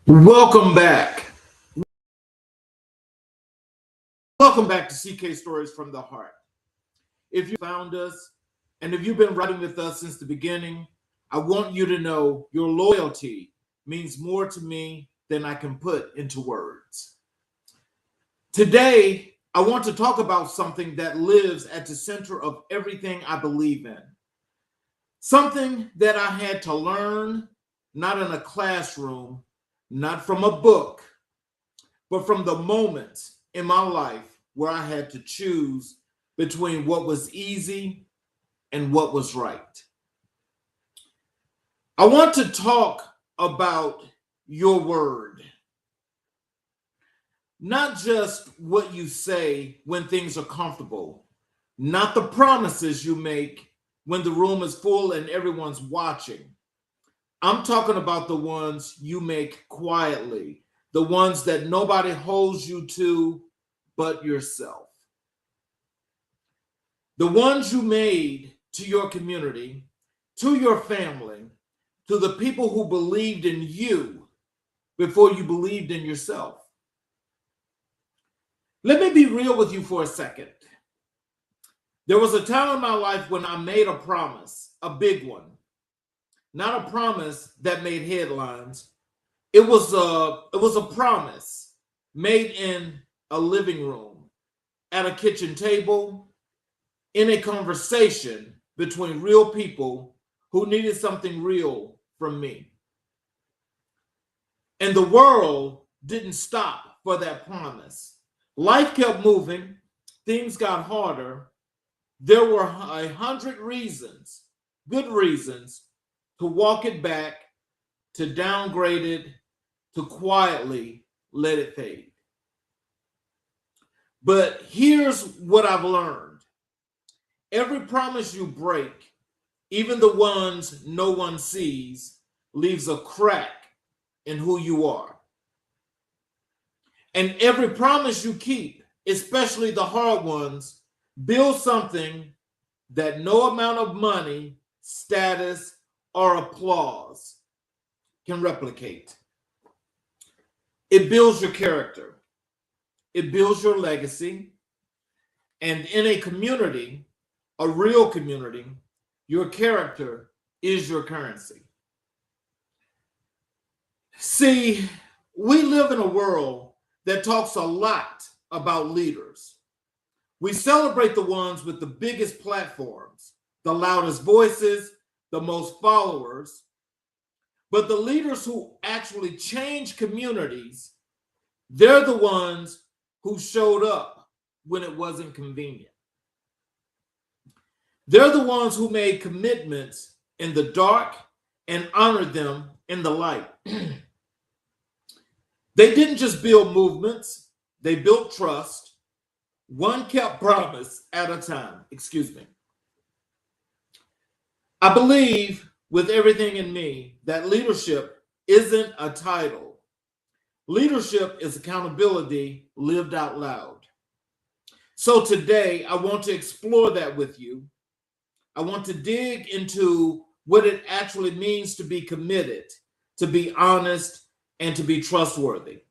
Welcome back. Welcome back to CK Stories from the Heart. If you found us and if you've been riding with us since the beginning, I want you to know your loyalty means more to me than I can put into words. Today, I want to talk about something that lives at the center of everything I believe in. Something that I had to learn, not in a classroom, not from a book, but from the moments in my life where I had to choose between what was easy and what was right. I want to talk about your word, not just what you say when things are comfortable, not the promises you make when the room is full and everyone's watching. I'm talking about the ones you make quietly, the ones that nobody holds you to but yourself. The ones you made to your community, to your family, to the people who believed in you before you believed in yourself. Let me be real with you for a second. There was a time in my life when I made a promise, a big one, not a promise that made headlines. It was a promise made in a living room, at a kitchen table, in a conversation between real people who needed something real from me. And the world didn't stop for that promise. Life kept moving, things got harder. There were 100 reasons, good reasons, to walk it back, to downgrade it, to quietly let it fade. But here's what I've learned. Every promise you break, even the ones no one sees, leaves a crack in who you are. And every promise you keep, especially the hard ones, builds something that no amount of money, status, or applause can replicate. It builds your character. It builds your legacy. And in a community, a real community, your character is your currency. See, we live in a world that talks a lot about leaders. We celebrate the ones with the biggest platforms, the loudest voices, the most followers. But the leaders who actually change communities, they're the ones who showed up when it wasn't convenient. They're the ones who made commitments in the dark and honored them in the light. They didn't just build movements, they built trust, one kept promise at a time. Excuse me. I believe with everything in me that leadership isn't a title. Leadership is accountability lived out loud. So today, I want to explore that with you. I want to dig into what it actually means to be committed, to be honest, and to be trustworthy.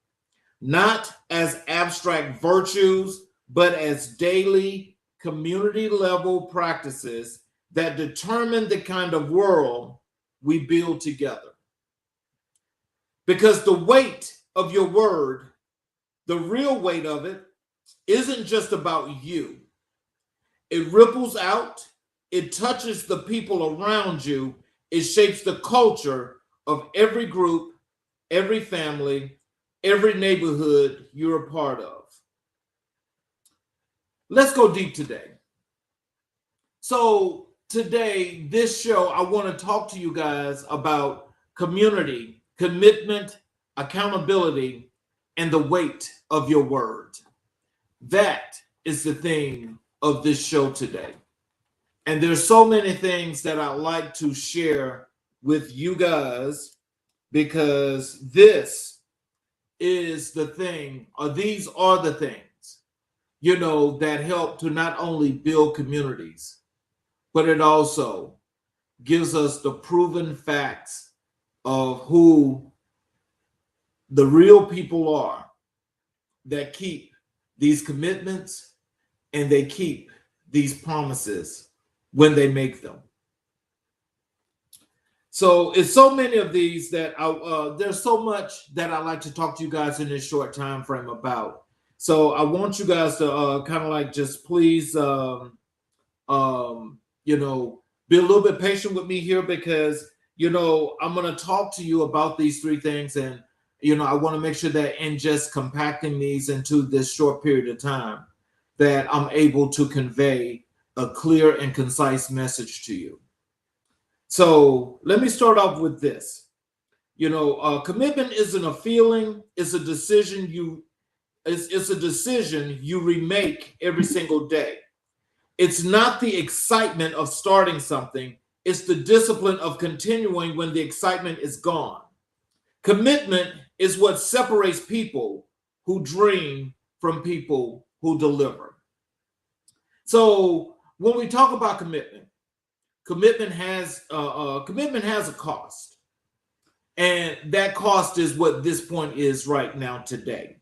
Not as abstract virtues, but as daily, community level practices that determine the kind of world we build together. Because the weight of your word, the real weight of it, isn't just about you. It ripples out, it touches the people around you, it shapes the culture of every group, every family, every neighborhood you're a part of. Let's go deep today. So today, this show, I want to talk to you guys about community, commitment, accountability, and the weight of your word. That is the theme of this show today. And there's so many things that I'd like to share with you guys because this is the thing, or these are the things, that help to not only build communities, but it also gives us the proven facts of who the real people are that keep these commitments and they keep these promises when they make them. So it's so many of these that there's so much that I like to talk to you guys in this short time frame about. So I want you guys to kind of like just please, you know, be a little bit patient with me here because, you know, I'm going to talk to you about these three things. And, you know, I want to make sure that in just compacting these into this short period of time, that I'm able to convey a clear and concise message to you. So let me start off with this. You know, commitment isn't a feeling; it's a decision it's a decision you remake every single day. It's not the excitement of starting something; it's the discipline of continuing when the excitement is gone. Commitment is what separates people who dream from people who deliver. So when we talk about commitment has a cost, and that cost is what this point is right now today.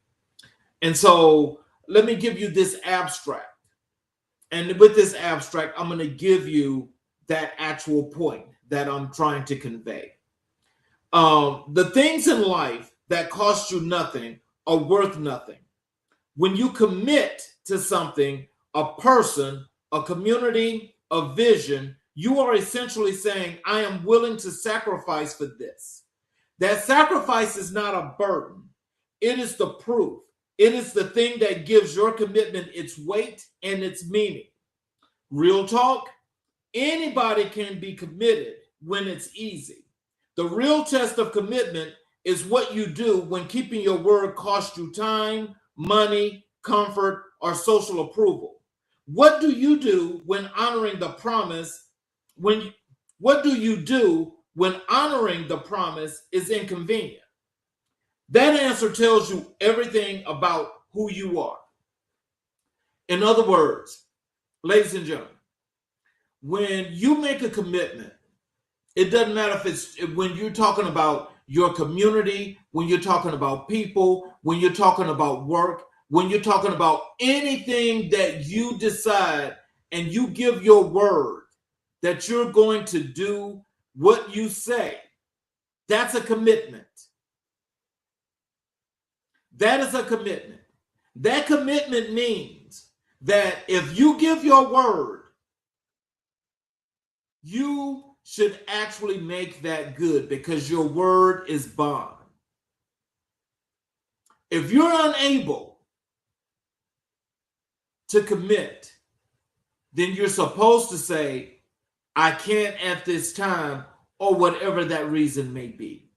And so let me give you this abstract, and with this abstract I'm going to give you that actual point that I'm trying to convey. The things in life that cost you nothing are worth nothing. When you commit to something, a person, a community, a vision, you are essentially saying, I am willing to sacrifice for this. That sacrifice is not a burden. It is the proof. It is the thing that gives your commitment its weight and its meaning. Real talk, anybody can be committed when it's easy. The real test of commitment is what you do when keeping your word costs you time, money, comfort, or social approval. What do you do when honoring the promise what do you do when honoring the promise is inconvenient? That answer tells you everything about who you are. In other words, ladies and gentlemen, when you make a commitment, it doesn't matter if it's when you're talking about your community, when you're talking about people, when you're talking about work, when you're talking about anything that you decide and you give your word that you're going to do what you say, that's a commitment. That is a commitment. That commitment means that if you give your word, you should actually make that good because your word is bond. If you're unable to commit, then you're supposed to say, I can't at this time, or whatever that reason may be.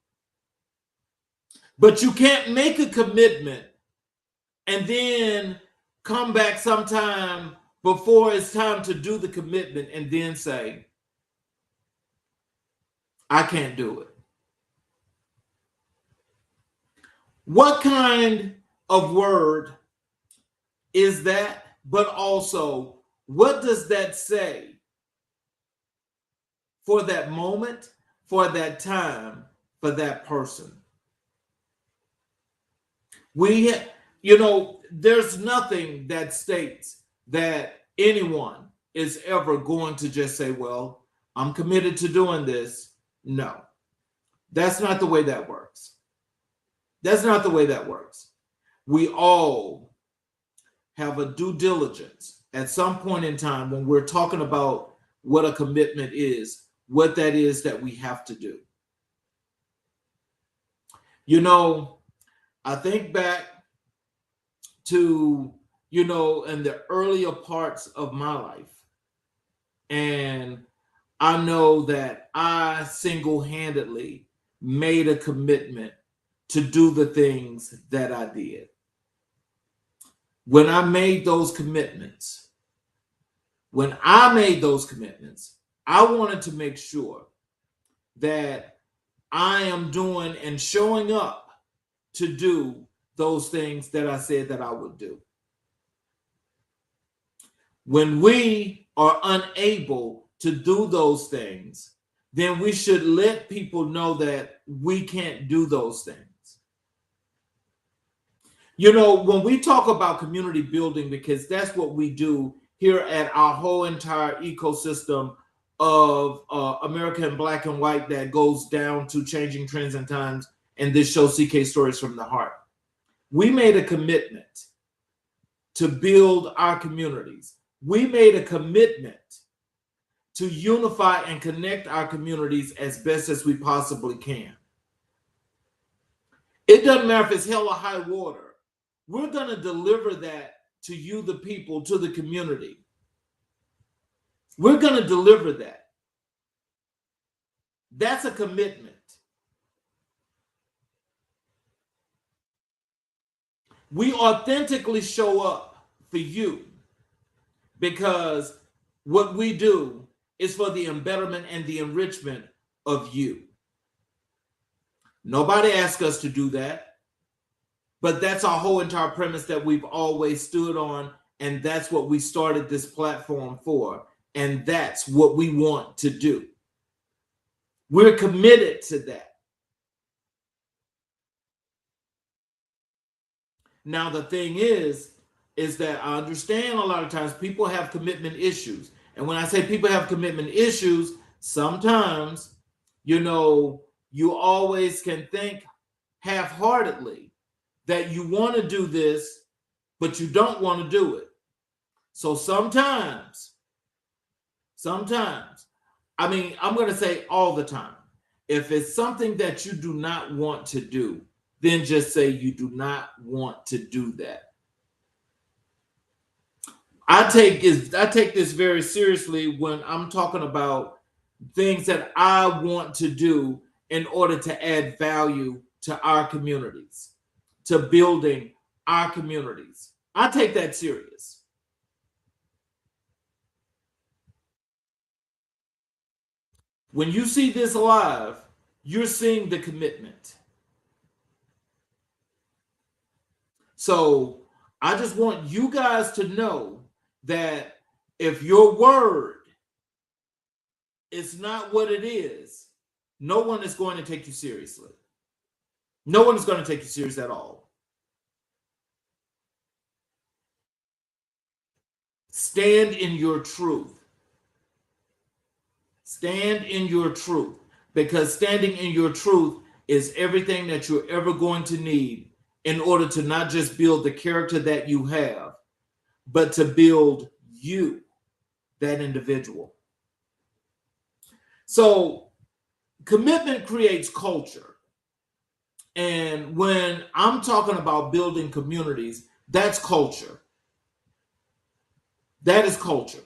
But you can't make a commitment and then come back sometime before it's time to do the commitment and then say, I can't do it. What kind of word is that? But also, what does that say for that moment, for that time, for that person? There's nothing that states that anyone is ever going to just say, well, I'm committed to doing this. No, that's not the way that works. That's not the way that works. We all have a due diligence at some point in time when we're talking about what a commitment is, what that is that we have to do. You know, I think back to, in the earlier parts of my life, and I know that I single-handedly made a commitment to do the things that I did. When I made those commitments, I wanted to make sure that I am doing and showing up to do those things that I said that I would do. When we are unable to do those things, then we should let people know that we can't do those things. You know, when we talk about community building, because that's what we do here at our whole entire ecosystem of American Black and White that goes down to Changing Trends and Times and this show, CK Stories from the Heart. We made a commitment to build our communities. We made a commitment to unify and connect our communities as best as we possibly can. It doesn't matter if it's hell or high water. We're going to deliver that to you, the people, to the community. We're going to deliver that. That's a commitment. We authentically show up for you because what we do is for the embetterment and the enrichment of you. Nobody asked us to do that, but that's our whole entire premise that we've always stood on, and that's what we started this platform for, and that's what we want to do. We're committed to that. Now, the thing is that I understand a lot of times people have commitment issues. And when I say people have commitment issues, sometimes, you know, you always can think half-heartedly that you want to do this, but you don't want to do it. So sometimes, I mean, I'm going to say all the time, if it's something that you do not want to do, then just say you do not want to do that. I take this very seriously when I'm talking about things that I want to do in order to add value to our communities, to building our communities. I take that serious. When you see this live, you're seeing the commitment. So I just want you guys to know that if your word is not what it is, no one is going to take you seriously. No one is going to take you serious at all. Stand in your truth. Stand in your truth, because standing in your truth is everything that you're ever going to need in order to not just build the character that you have, but to build you, that individual. So commitment creates culture. And when I'm talking about building communities, that's culture. That is culture.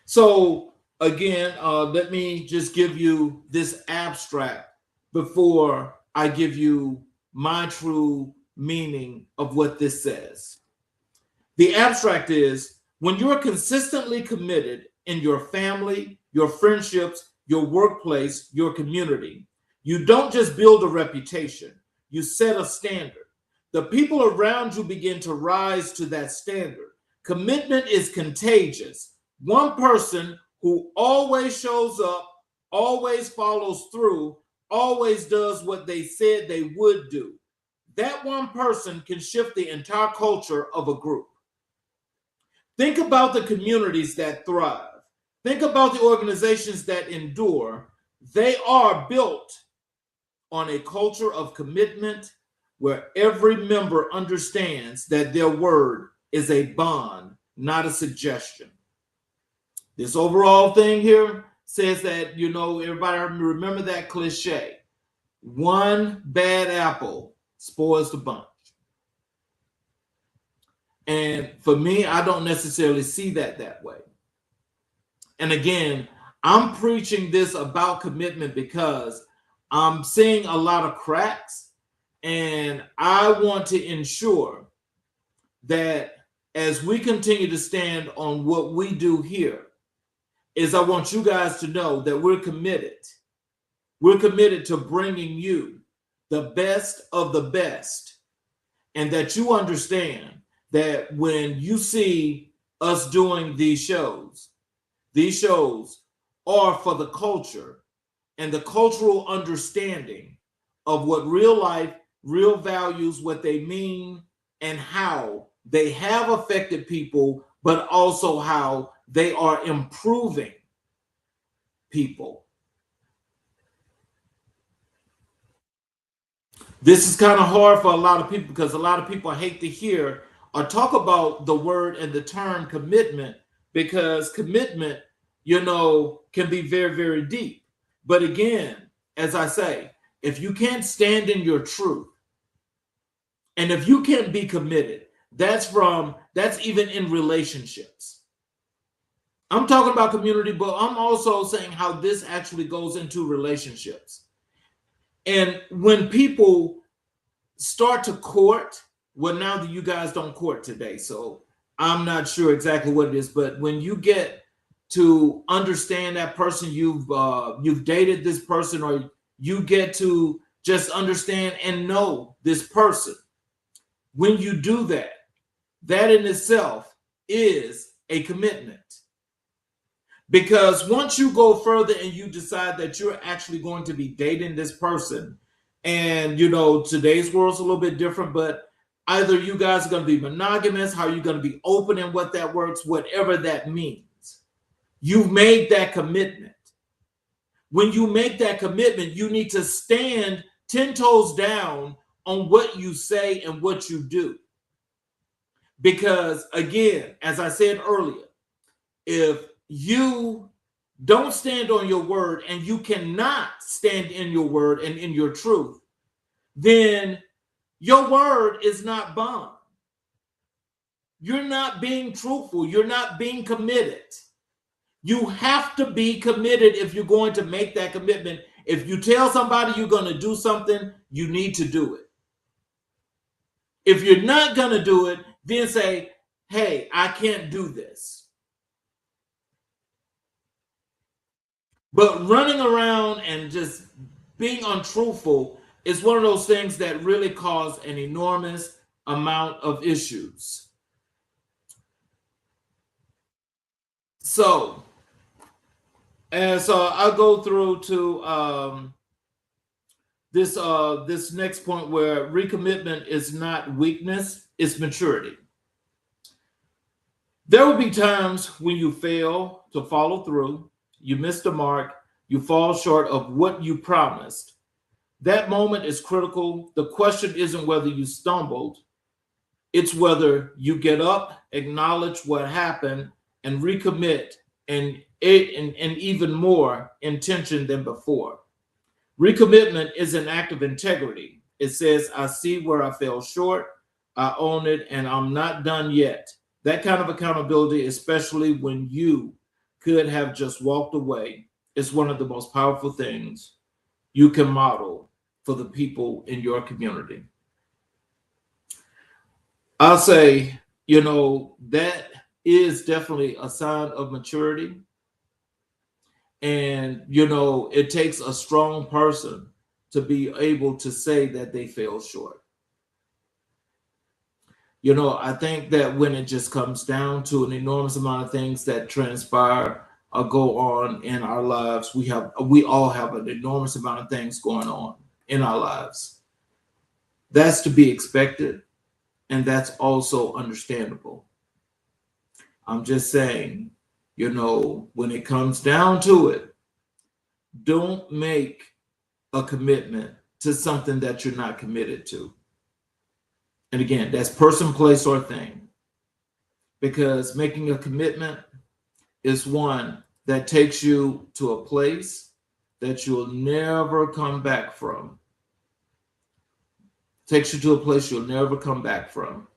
So again, let me just give you this abstract before I give you my true meaning of what this says. The abstract is, when you're consistently committed in your family, your friendships, your workplace, your community, you don't just build a reputation, you set a standard. The people around you begin to rise to that standard. Commitment is contagious. One person who always shows up, always follows through, always does what they said they would do. That one person can shift the entire culture of a group. Think about the communities that thrive. Think about the organizations that endure. They are built on a culture of commitment where every member understands that their word is a bond, not a suggestion. This overall thing here says that, you know, everybody remember that cliche. One bad apple spoils the bunch. And for me, I don't necessarily see that way. And again, I'm preaching this about commitment because I'm seeing a lot of cracks, and I want to ensure that as we continue to stand on what we do here, is I want you guys to know that we're committed. We're committed to bringing you the best of the best, and that you understand that when you see us doing these shows, These shows are for the culture and the cultural understanding of what real life, real values, what they mean, and how they have affected people, but also how they are improving people. This is kind of hard for a lot of people because a lot of people hate to hear or talk about the word and the term commitment, because commitment, can be very, very deep. But again, as I say, if you can't stand in your truth, and if you can't be committed, that's even in relationships. I'm talking about community, but I'm also saying how this actually goes into relationships. And when people start to court, well, now that you guys don't court today, so I'm not sure exactly what it is, but when you get to understand that person, you've dated this person, or you get to just understand and know this person. When you do that, that in itself is a commitment. Because once you go further and you decide that you're actually going to be dating this person, and today's world's a little bit different, but either you guys are going to be monogamous, how you're going to be open and what that works, whatever that means. You've made that commitment. When you make that commitment, you need to stand 10 toes down on what you say and what you do. Because again, as I said earlier, if you don't stand on your word and you cannot stand in your word and in your truth, then your word is not bond. You're not being truthful. You're not being committed. You have to be committed if you're going to make that commitment. If you tell somebody you're going to do something, you need to do it. If you're not going to do it, then say, hey, I can't do this. But running around and just being untruthful is one of those things that really cause an enormous amount of issues. So, I'll go through to this next point, where recommitment is not weakness, it's maturity. There will be times when you fail to follow through, you miss the mark, you fall short of what you promised. That moment is critical. The question isn't whether you stumbled, it's whether you get up, acknowledge what happened, and recommit, and even more intention than before. Recommitment is an act of integrity. It says, I see where I fell short, I own it, and I'm not done yet. That kind of accountability, especially when you could have just walked away, is one of the most powerful things you can model for the people in your community. I'll say, that is definitely a sign of maturity. And, it takes a strong person to be able to say that they fell short. I think that when it just comes down to an enormous amount of things that transpire or go on in our lives, we all have an enormous amount of things going on in our lives. That's to be expected, and that's also understandable. I'm just saying, when it comes down to it, don't make a commitment to something that you're not committed to. And again, that's person, place, or thing. Because making a commitment is one that takes you to a place that you'll never come back from. Takes you to a place you'll never come back from.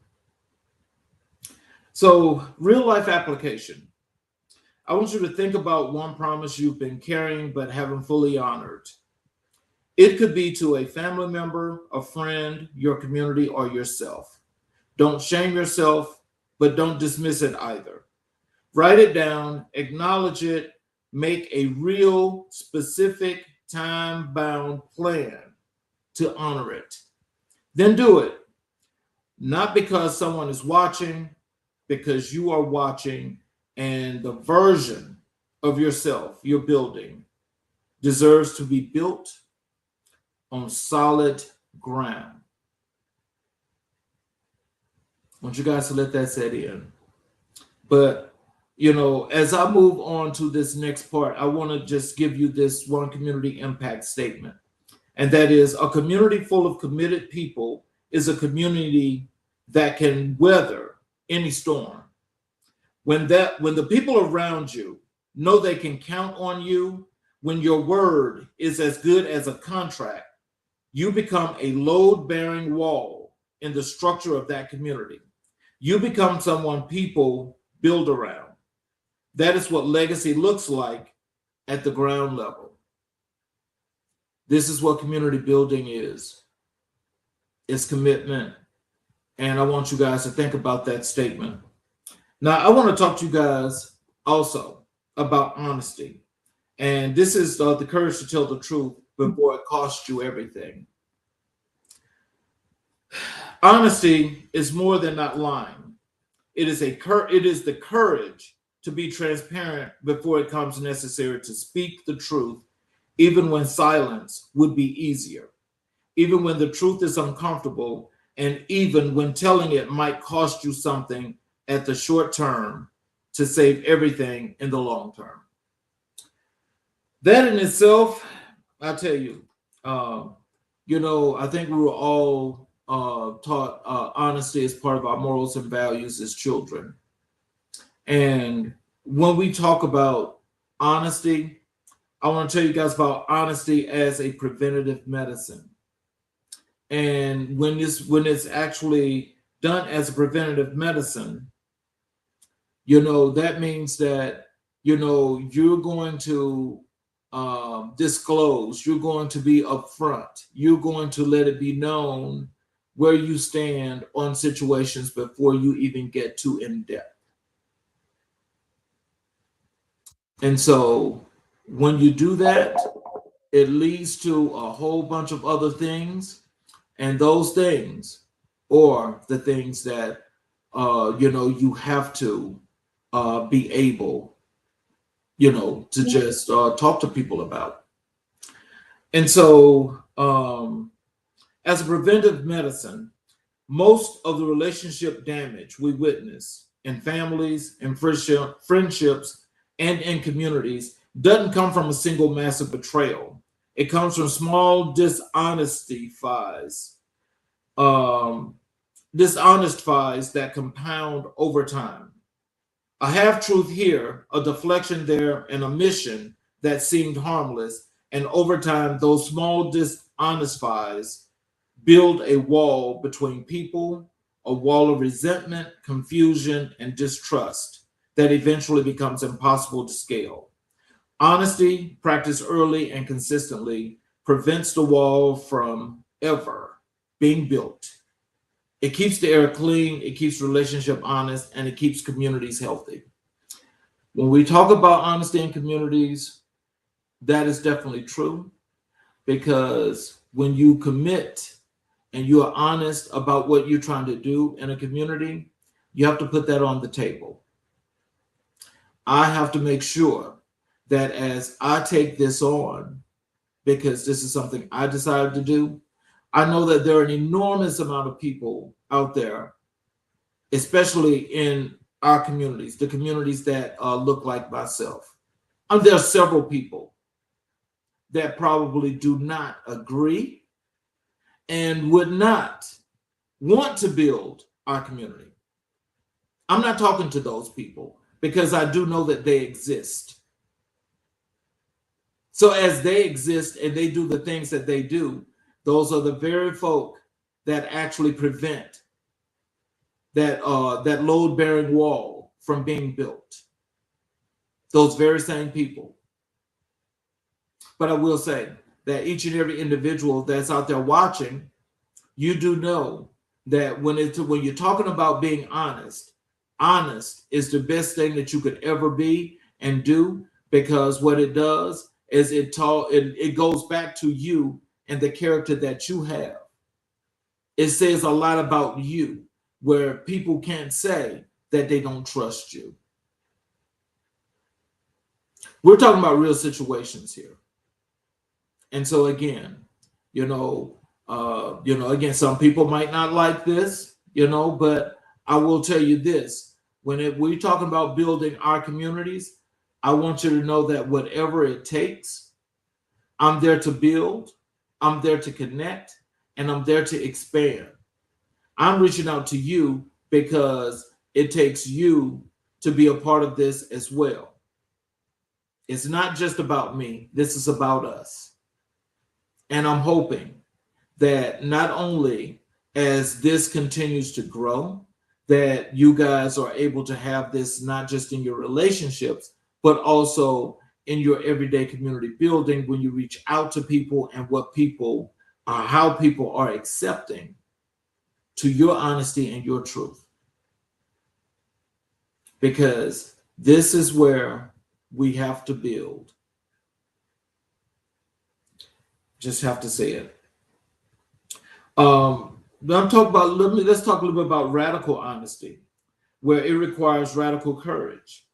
So, real life application. I want you to think about one promise you've been carrying but haven't fully honored. It could be to a family member, a friend, your community, or yourself. Don't shame yourself, but don't dismiss it either. Write it down, acknowledge it, make a real, specific, time-bound plan to honor it. Then do it. Not because someone is watching, because you are watching, and the version of yourself, your building, deserves to be built on solid ground. I want you guys to let that set in. But, as I move on to this next part, I want to just give you this one community impact statement. And that is, a community full of committed people is a community that can weather any storm. When the people around you know they can count on you, when your word is as good as a contract, you become a load-bearing wall in the structure of that community. You become someone people build around. That is what legacy looks like at the ground level. This is what community building is. It's commitment. And I want you guys to think about that statement. Now, I want to talk to you guys also about honesty. And this is the courage to tell the truth before it costs you everything. Honesty is more than not lying. It is the courage to be transparent before it comes necessary to speak the truth, even when silence would be easier, even when the truth is uncomfortable, and even when telling it might cost you something at the short term to save everything in the long term. That in itself, I tell you, I think we were all taught honesty as part of our morals and values as children. And when we talk about honesty, I want to tell you guys about honesty as a preventative medicine. And when it's actually done as a preventative medicine, that means that, you're going to disclose, you're going to be upfront, you're going to let it be known where you stand on situations before you even get too in depth. And so when you do that, it leads to a whole bunch of other things. And those things are the things that, you have to be able, to just talk to people about. And so as a preventive medicine, most of the relationship damage we witness in families, in friendships, and in communities doesn't come from a single massive betrayal. It comes from small dishonest fights that compound over time. A half-truth here, a deflection there, and a mission that seemed harmless. And over time, those small dishonest fights build a wall between people, a wall of resentment, confusion, and distrust that eventually becomes impossible to scale. Honesty, practiced early and consistently, prevents the wall from ever being built. It keeps the air clean, it keeps relationship honest, and it keeps communities healthy. When we talk about honesty in communities, that is definitely true, because when you commit and you are honest about what you're trying to do in a community, you have to put that on the table. I have to make sure that as I take this on, because this is something I decided to do, I know that there are an enormous amount of people out there, especially in our communities, the communities that look like myself. And there are several people that probably do not agree and would not want to build our community. I'm not talking to those people because I do know that they exist. So as they exist and they do the things that they do, those are the very folk that actually prevent that load-bearing wall from being built. Those very same people. But I will say that each and every individual that's out there watching, you do know that when you're talking about being honest, honest is the best thing that you could ever be and do, because what it does is it goes back to you and the character that you have. It says a lot about you, where people can't say that they don't trust you. We're talking about real situations here. And so again, again, some people might not like this, but I will tell you this. We're talking about building our communities, I want you to know that whatever it takes, I'm there to build, I'm there to connect, and I'm there to expand. I'm reaching out to you because it takes you to be a part of this as well. It's not just about me, this is about us. And I'm hoping that not only as this continues to grow, that you guys are able to have this not just in your relationships, but also in your everyday community building when you reach out to people and how people are accepting to your honesty and your truth. Because this is where we have to build. Just have to say it. Let's talk a little bit about radical honesty, where it requires radical courage.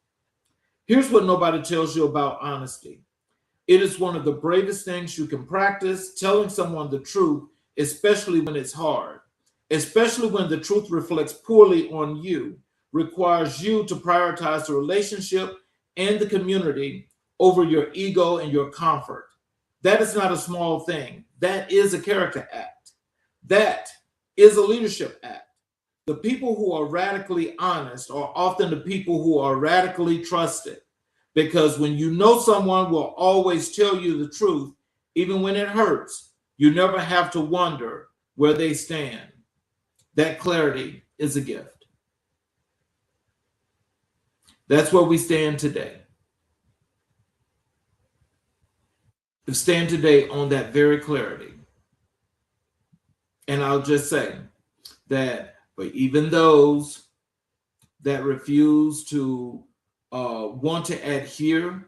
Here's what nobody tells you about honesty. It is one of the bravest things you can practice. Telling someone the truth, especially when it's hard, especially when the truth reflects poorly on you, requires you to prioritize the relationship and the community over your ego and your comfort. That is not a small thing. That is a character act. That is a leadership act. The people who are radically honest are often the people who are radically trusted, because when you know someone will always tell you the truth, even when it hurts, you never have to wonder where they stand. That clarity is a gift. That's where we stand today. We stand today on that very clarity. And I'll just say that for even those that refuse to want to adhere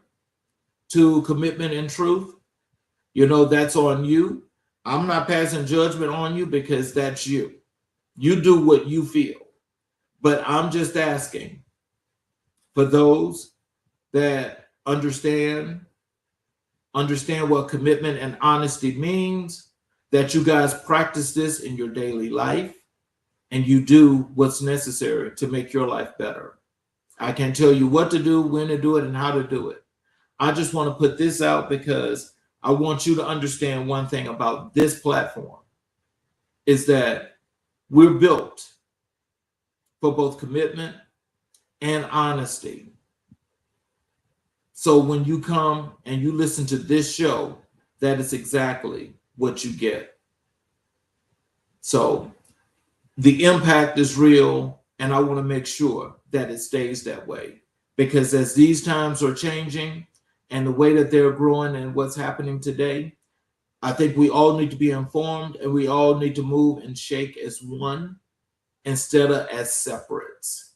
to commitment and truth, that's on you. I'm not passing judgment on you because that's you. You do what you feel. But I'm just asking for those that understand what commitment and honesty means, that you guys practice this in your daily life and you do what's necessary to make your life better. I can't tell you what to do, when to do it, and how to do it. I just want to put this out because I want you to understand one thing about this platform is that we're built for both commitment and honesty. So when you come and you listen to this show, that is exactly what you get. So the impact is real, and I want to make sure that it stays that way, because as these times are changing and the way that they're growing and what's happening today, I think we all need to be informed and we all need to move and shake as one instead of as separates.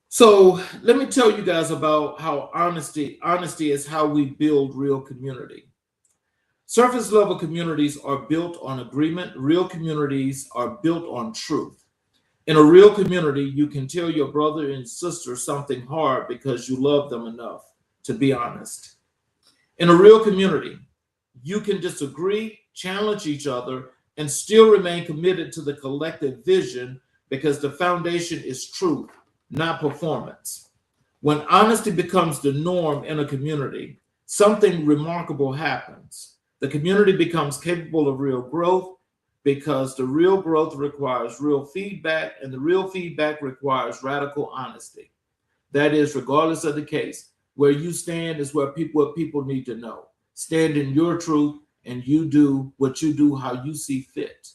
So let me tell you guys about how honesty is how we build real community. Surface level communities are built on agreement. Real communities are built on truth. In a real community, you can tell your brother and sister something hard because you love them enough to be honest. In a real community, you can disagree, challenge each other, and still remain committed to the collective vision because the foundation is truth, not performance. When honesty becomes the norm in a community, something remarkable happens. The community becomes capable of real growth because the real growth requires real feedback, and the real feedback requires radical honesty. That is, regardless of the case, where you stand is what people need to know. Stand in your truth, and you do what you do how you see fit.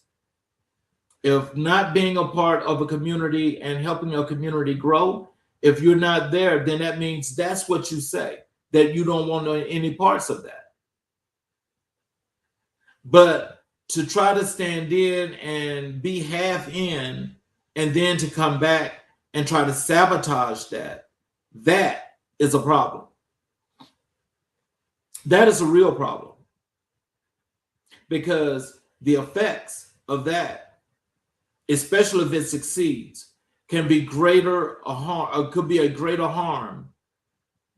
If not being a part of a community and helping a community grow, if you're not there, then that means that's what you say, that you don't want any parts of that. But to try to stand in and be half in and then to come back and try to sabotage that is a problem. That is a real problem, because the effects of that, especially if it succeeds, can be could be a greater harm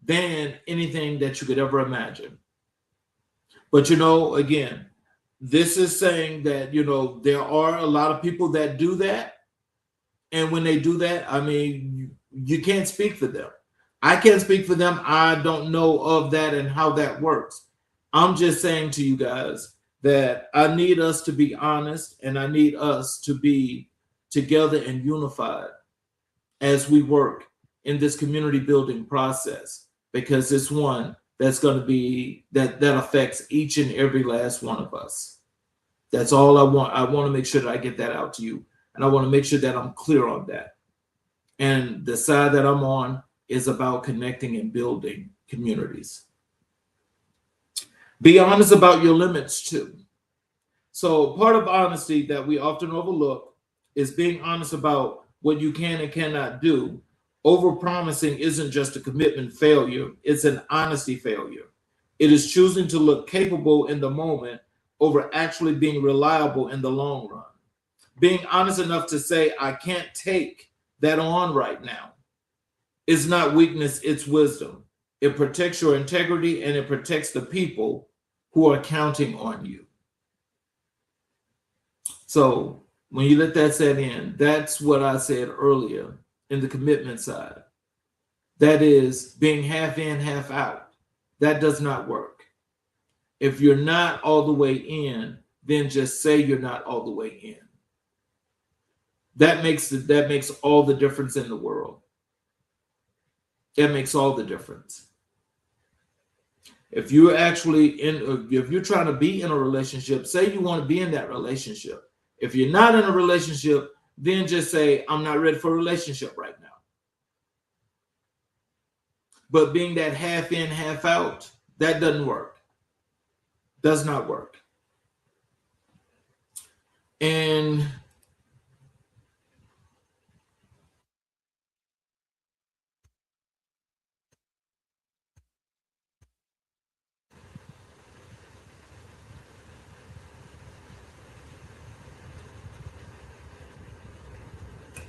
than anything that you could ever imagine. But again, this is saying that there are a lot of people that do that, and when they do that, I mean, you can't speak for them. I can't speak for them. I don't know of that and how that works. I'm just saying to you guys that I need us to be honest, and I need us to be together and unified as we work in this community building process, because it's one that's going to be that affects each and every last one of us. That's all I want. I want to make sure that I get that out to you, and I want to make sure that I'm clear on that. And the side that I'm on is about connecting and building communities. Be honest about your limits too. So part of honesty that we often overlook is being honest about what you can and cannot do. Overpromising isn't just a commitment failure, it's an honesty failure. It is choosing to look capable in the moment over actually being reliable in the long run. Being honest enough to say, I can't take that on right now. It's not weakness, it's wisdom. It protects your integrity, and it protects the people who are counting on you. So when you let that set in, that's what I said earlier in the commitment side. That is being half in, half out. That does not work. If you're not all the way in, then just say you're not all the way in. That makes all the difference in the world. It makes all the difference. If you're if you're trying to be in a relationship, say you want to be in that relationship. If you're not in a relationship, then just say, I'm not ready for a relationship right now. But being that half in, half out, that doesn't work. Does not work. And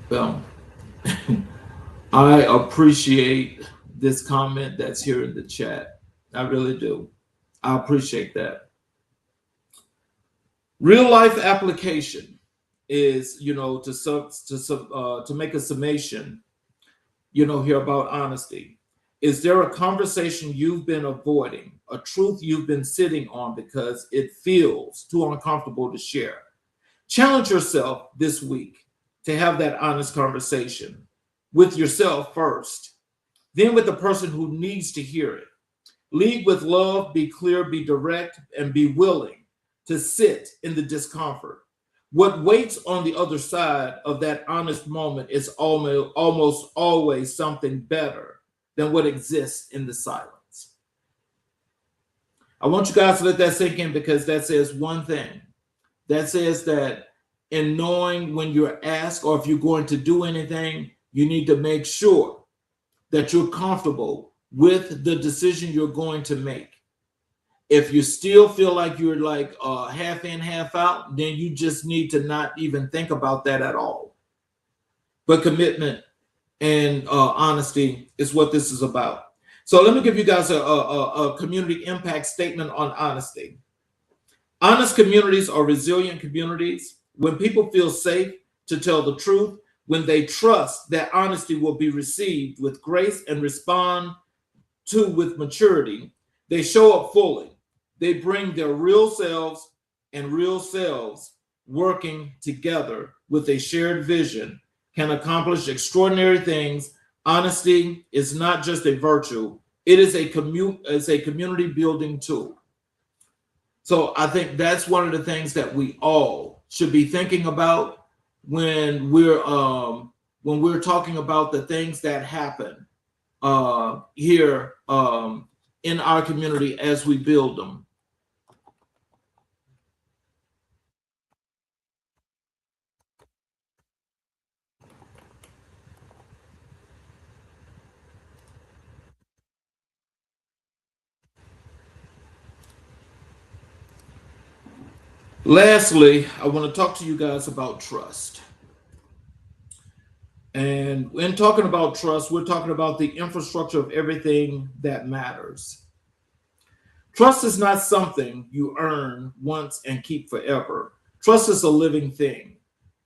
well, I appreciate this comment that's here in the chat. I really do. I appreciate that. Real life application is, to make a summation, here about honesty. Is there a conversation you've been avoiding, a truth you've been sitting on because it feels too uncomfortable to share? Challenge yourself this week to have that honest conversation with yourself first, then with the person who needs to hear it. Lead with love, be clear, be direct, and be willing to sit in the discomfort. What waits on the other side of that honest moment is almost always something better than what exists in the silence. I want you guys to let that sink in, because that says one thing. That says that in knowing when you're asked, or if you're going to do anything, you need to make sure that you're comfortable with the decision you're going to make. If you still feel like you're like half in, half out, then you just need to not even think about that at all. But commitment and honesty is what this is about. So let me give you guys a community impact statement on honesty. Honest communities are resilient communities. When people feel safe to tell the truth, when they trust that honesty will be received with grace and respond to with maturity, they show up fully. They bring their real selves, and real selves working together with a shared vision can accomplish extraordinary things. Honesty is not just a virtue, it is a community building tool. So I think that's one of the things that we all should be thinking about when we're talking about the things that happen here in our community as we build them. Lastly, I want to talk to you guys about trust. And when talking about trust, we're talking about the infrastructure of everything that matters. Trust is not something you earn once and keep forever. Trust is a living thing.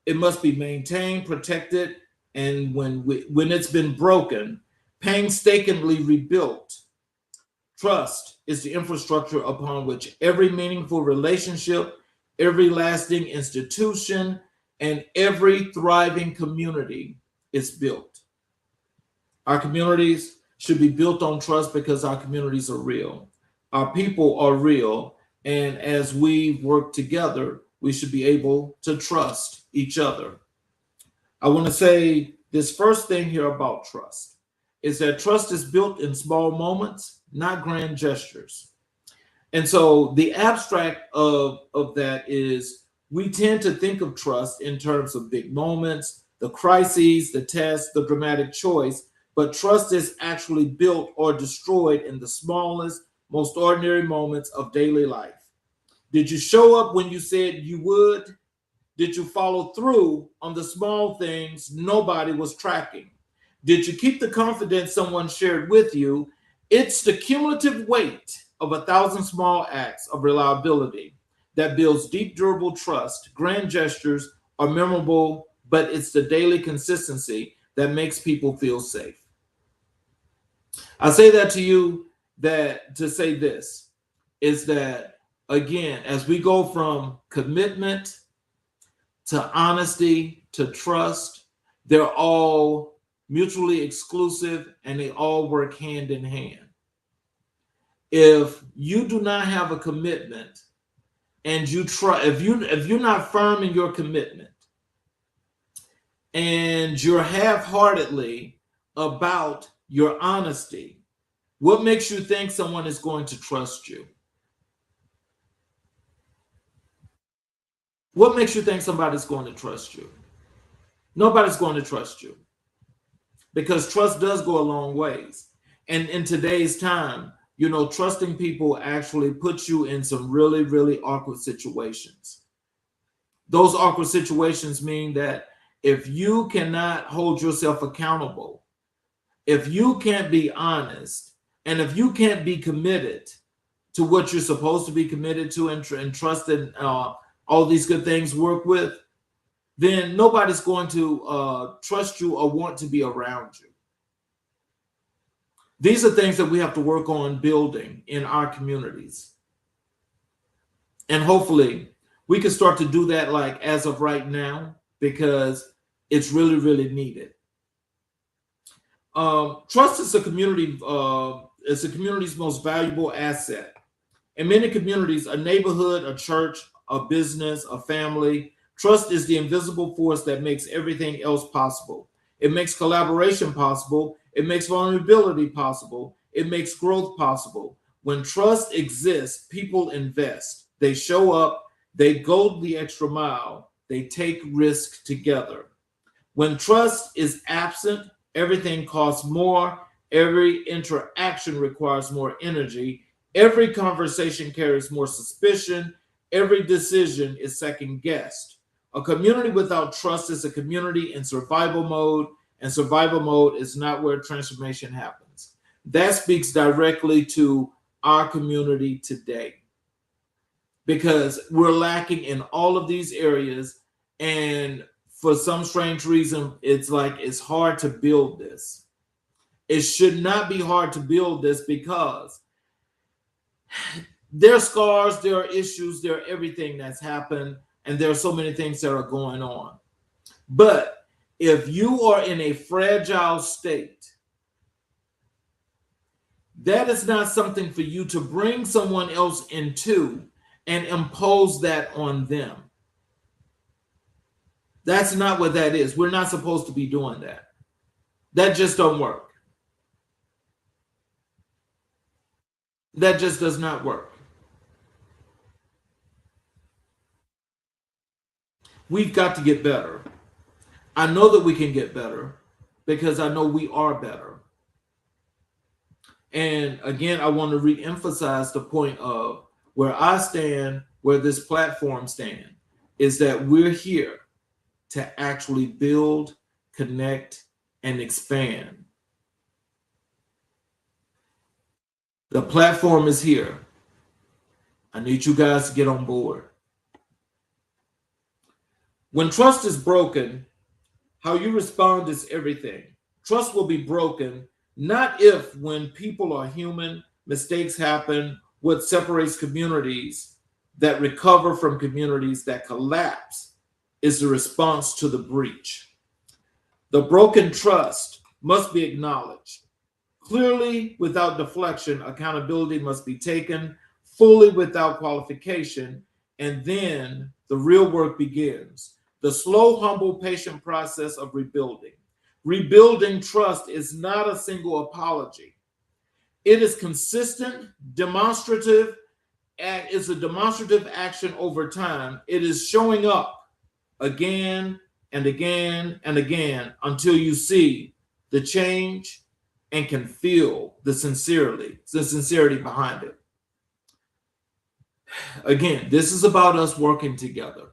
It must be maintained, protected, and when it's been broken, painstakingly rebuilt. Trust is the infrastructure upon which every meaningful relationship, every lasting institution, and every thriving community is built. Our communities should be built on trust because our communities are real. Our people are real. And as we work together, we should be able to trust each other. I want to say this first thing here about trust is that trust is built in small moments, not grand gestures. And so the abstract of that is we tend to think of trust in terms of big moments, the crises, the tests, the dramatic choice, but trust is actually built or destroyed in the smallest, most ordinary moments of daily life. Did you show up when you said you would? Did you follow through on the small things nobody was tracking? Did you keep the confidence someone shared with you? It's the cumulative weight of 1,000 small acts of reliability that builds deep, durable trust. Grand gestures are memorable, but it's the daily consistency that makes people feel safe. I say that to you that to say this is that, again, as we go from commitment to honesty to trust, they're all mutually exclusive and they all work hand in hand. If you do not have a commitment and you try, if you're not firm in your commitment and you're half-heartedly about your honesty, what makes you think someone is going to trust you? What makes you think somebody's going to trust you? Nobody's going to trust you because trust does go a long ways. And in today's time, trusting people actually puts you in some really, really awkward situations. Those awkward situations mean that if you cannot hold yourself accountable, if you can't be honest, and if you can't be committed to what you're supposed to be committed to and trust that all these good things work with, then nobody's going to trust you or want to be around you. These are things that we have to work on building in our communities. And hopefully we can start to do that like as of right now because it's really, really needed. Trust is a community. It's a community's most valuable asset. In many communities, a neighborhood, a church, a business, a family, trust is the invisible force that makes everything else possible. It makes collaboration possible. It makes vulnerability possible. It makes growth possible. When trust exists, people invest. They show up. They go the extra mile. They take risks together. When trust is absent, everything costs more. Every interaction requires more energy. Every conversation carries more suspicion. Every decision is second guessed. A community without trust is a community in survival mode, and survival mode is not where transformation happens. That speaks directly to our community today because we're lacking in all of these areas. And for some strange reason, it's hard to build this. It should not be hard to build this because there are scars, there are issues, there are everything that's happened, and there are so many things that are going on. But if you are in a fragile state, that is not something for you to bring someone else into and impose that on them. That's not what that is. We're not supposed to be doing that. That just don't work. That just does not work. We've got to get better. I know that we can get better because I know we are better. And again, I want to re-emphasize the point of where I stand, where this platform stands, is that we're here to actually build connect, and expand. The platform is here. I need you guys to get on board. When trust is broken, how you respond is everything. Trust will be broken not if, when people are human, mistakes happen. What separates communities that recover from communities that collapse is the response to the breach. The broken trust must be acknowledged. Clearly, without deflection, accountability must be taken, fully without qualification, and then the real work begins. The slow, humble, patient process of rebuilding. Rebuilding trust is not a single apology. It is consistent, demonstrative, and it's a demonstrative action over time. It is showing up again and again and again until you see the change and can feel the sincerity behind it. Again, this is about us working together.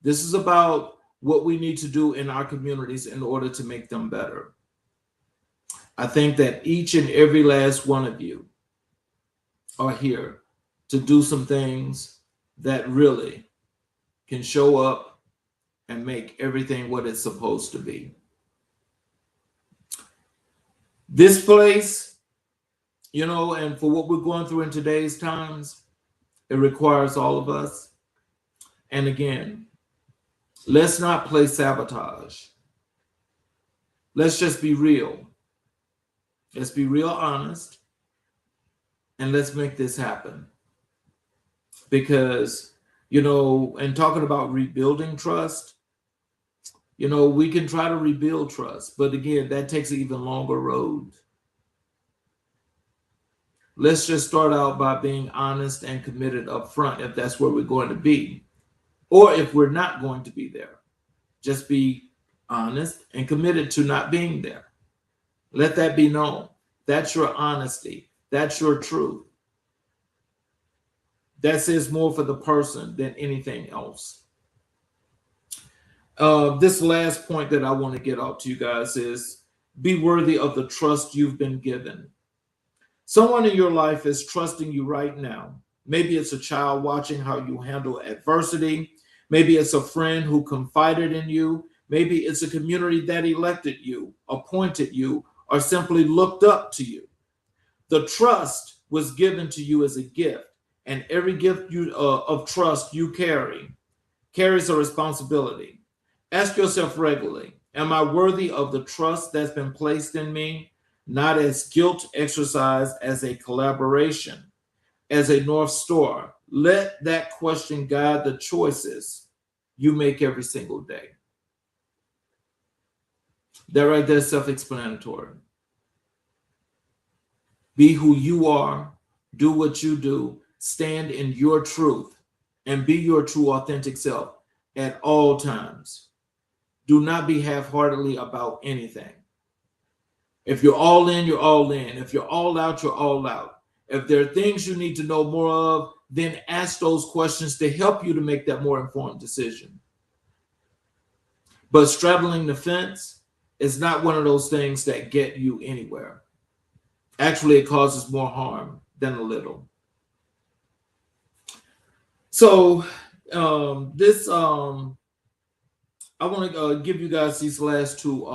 This is about what we need to do in our communities in order to make them better. I think that each and every last one of you are here to do some things that really can show up and make everything what it's supposed to be. This place, and for what we're going through in today's times, it requires all of us. And again, let's not play sabotage. Let's just be real. Let's be real honest. And let's make this happen. Because, and talking about rebuilding trust, we can try to rebuild trust. But again, that takes an even longer road. Let's just start out by being honest and committed up front if that's where we're going to be. Or if we're not going to be there, just be honest and committed to not being there. Let that be known. That's your honesty. That's your truth. That says more for the person than anything else. This last point that I want to get out to you guys is be worthy of the trust you've been given. Someone in your life is trusting you right now. Maybe it's a child watching how you handle adversity. Maybe it's a friend who confided in you. Maybe it's a community that elected you, appointed you, or simply looked up to you. The trust was given to you as a gift, and every gift of trust you carries a responsibility. Ask yourself regularly, am I worthy of the trust that's been placed in me? Not as guilt exercised, as a collaboration, as a North Star. Let that question guide the choices you make every single day. That right there is self-explanatory. Be who you are, do what you do, stand in your truth, and be your true, authentic self at all times. Do not be half-heartedly about anything. If you're all in, you're all in. If you're all out, you're all out. If there are things you need to know more of, then ask those questions to help you to make that more informed decision. But straddling the fence is not one of those things that get you anywhere. Actually, it causes more harm than a little. So I want to give you guys these last two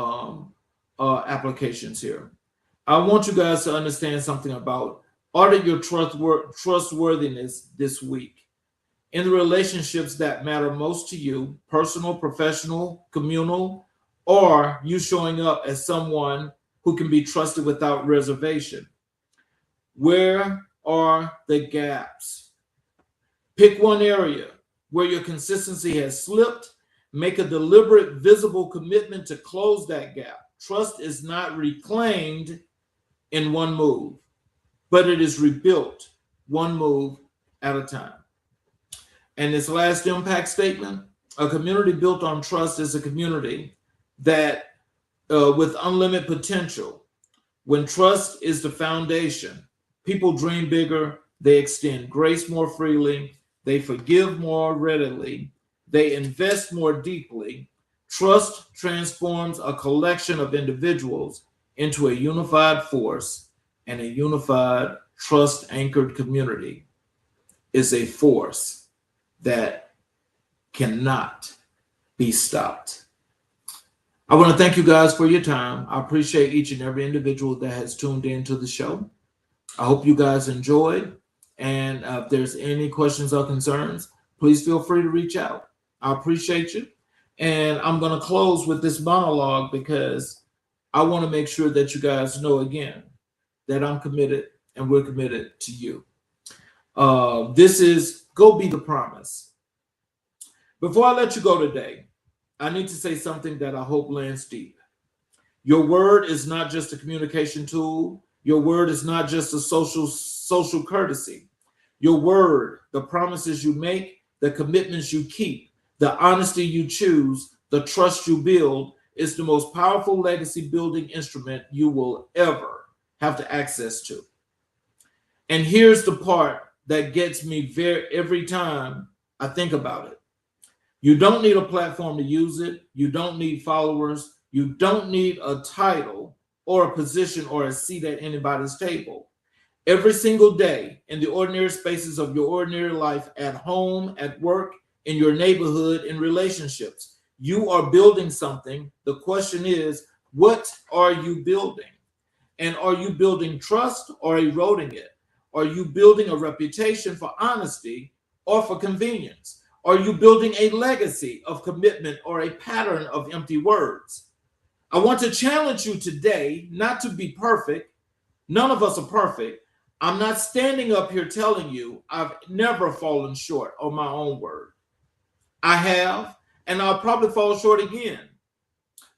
applications here. I want you guys to understand something about audit your trustworthiness this week in the relationships that matter most to you, personal, professional, communal, or you showing up as someone who can be trusted without reservation. Where are the gaps? Pick one area where your consistency has slipped. Make a deliberate, visible commitment to close that gap. Trust is not reclaimed in one move, but it is rebuilt one move at a time. And this last impact statement, a community built on trust is a community that with unlimited potential. When trust is the foundation, people dream bigger, they extend grace more freely, they forgive more readily, they invest more deeply. Trust transforms a collection of individuals into a unified force, and a unified, trust-anchored community is a force that cannot be stopped. I want to thank you guys for your time. I appreciate each and every individual that has tuned into the show. I hope you guys enjoyed. And if there's any questions or concerns, please feel free to reach out. I appreciate you. And I'm going to close with this monologue because I want to make sure that you guys know again that I'm committed and we're committed to you. This is Go Be the Promise. Before I let you go today, I need to say something that I hope lands deep. Your word is not just a communication tool. Your word is not just a social courtesy. Your word, the promises you make, the commitments you keep, the honesty you choose, the trust you build, is the most powerful legacy building instrument you will ever have to access to. And here's the part that gets me every time I think about it. You don't need a platform to use it. You don't need followers. You don't need a title or a position or a seat at anybody's table. Every single day in the ordinary spaces of your ordinary life, at home, at work, in your neighborhood, in relationships, you are building something. The question is, what are you building? And are you building trust or eroding it? Are you building a reputation for honesty or for convenience? Are you building a legacy of commitment or a pattern of empty words? I want to challenge you today not to be perfect. None of us are perfect. I'm not standing up here telling you I've never fallen short on my own word. I have, and I'll probably fall short again.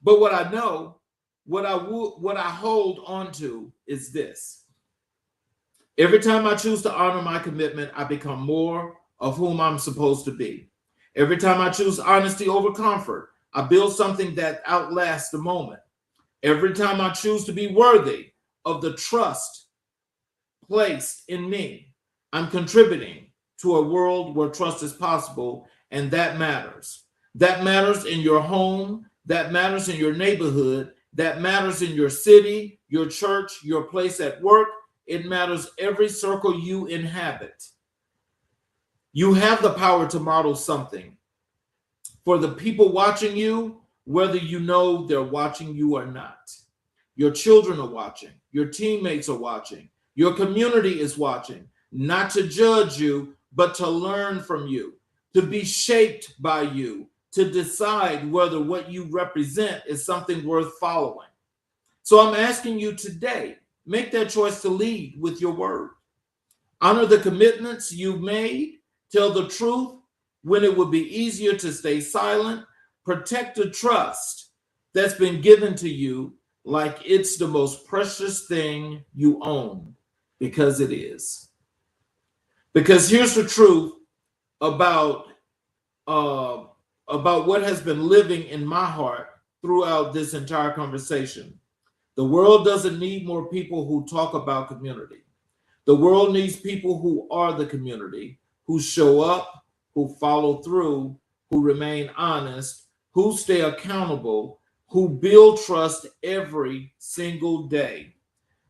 But what I know, what I hold on to is this. Every time I choose to honor my commitment, I become more of whom I'm supposed to be. Every time I choose honesty over comfort, I build something that outlasts the moment. Every time I choose to be worthy of the trust placed in me, I'm contributing to a world where trust is possible, and that matters. That matters in your home, that matters in your neighborhood, that matters in your city, your church, your place at work. It matters every circle you inhabit. You have the power to model something for the people watching you, whether you know they're watching you or not. Your children are watching. Your teammates are watching. Your community is watching, not to judge you, but to learn from you, to be shaped by you, to decide whether what you represent is something worth following. So I'm asking you today, make that choice to lead with your word. Honor the commitments you've made. Tell the truth when it would be easier to stay silent. Protect the trust that's been given to you like it's the most precious thing you own, because it is. Because here's the truth about what has been living in my heart throughout this entire conversation. The world doesn't need more people who talk about community. The world needs people who are the community, who show up, who follow through, who remain honest, who stay accountable, who build trust every single day.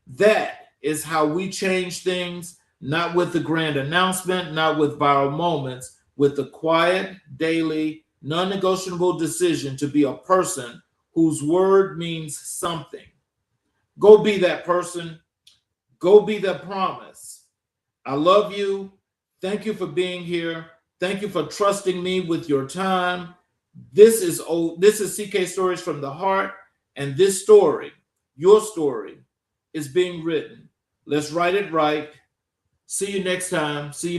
That is how we change things, not with the grand announcement, not with viral moments, with the quiet, daily, non-negotiable decision to be a person whose word means something. Go be that person. Go be that promise. I love you. Thank you for being here. Thank you for trusting me with your time. This is CK Stories from the Heart, and this story, your story, is being written. Let's write it right. See you next time. See you.